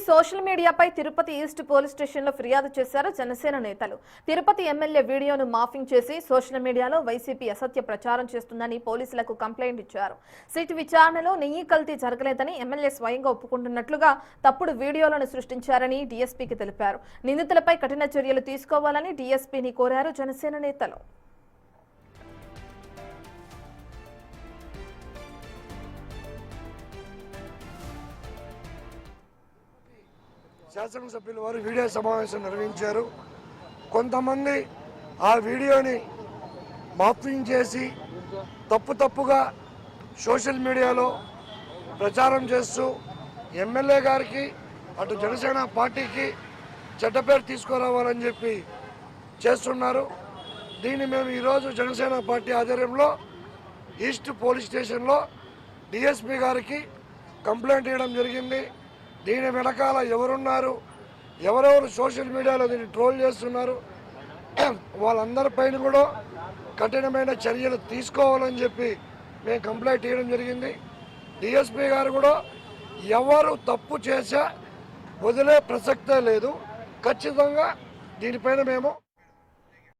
Social మీడియాపై Tirupati east police స్టేషన్లో ఫిర్యాదు చేశారు జనసేన నేతలు. తిరుపతి ఎమ్మెల్యే వీడియోను మాఫింగ్ చేసి సోషల్ మీడియాలో వైసీపీ అసత్య ప్రచారం చేస్తుందని పోలీసులకు కంప్లైంట్ ఇచ్చారు. సిట్ విచారణలో నెయ్యి కల్తీ జరగలేదని ఎమ్మెల్యే స్వయంగా ఒప్పుకుంటున్నట్లుగా తప్పుడు వీడియోలను సృష్టించారని డీఎస్పీకి తెలిపారు. నిందితులపై కఠిన చర్యలు తీసుకోవాలని డీఎస్పీని కోరారు జనసేన నేతలు. శాసనసభ్యుల వారు వీడియో సమావేశం నిర్వహించారు. కొంతమంది ఆ వీడియోని మాఫింగ్ చేసి తప్పుగా సోషల్ మీడియాలో ప్రచారం చేస్తూ ఎమ్మెల్యే గారికి అటు జనసేన పార్టీకి చెడ్డ పేరు తీసుకురావాలని చెప్పి చేస్తున్నారు. దీన్ని మేము ఈరోజు జనసేన పార్టీ ఆధ్వర్యంలో ఈస్ట్ పోలీస్ స్టేషన్లో డిఎస్పీ గారికి కంప్లైంట్ ఇవ్వడం జరిగింది. దీని వెనకాల ఎవరున్నారు, ఎవరెవరు సోషల్ మీడియాలో దీన్ని ట్రోల్ చేస్తున్నారు, వాళ్ళందరిపైన కూడా కఠినమైన చర్యలు తీసుకోవాలని చెప్పి మేము కంప్లైంట్ ఇవ్వడం జరిగింది. డిఎస్పీ గారు కూడా ఎవరు తప్పు చేసా వదిలే ప్రసక్తే లేదు. ఖచ్చితంగా దీనిపైన మేము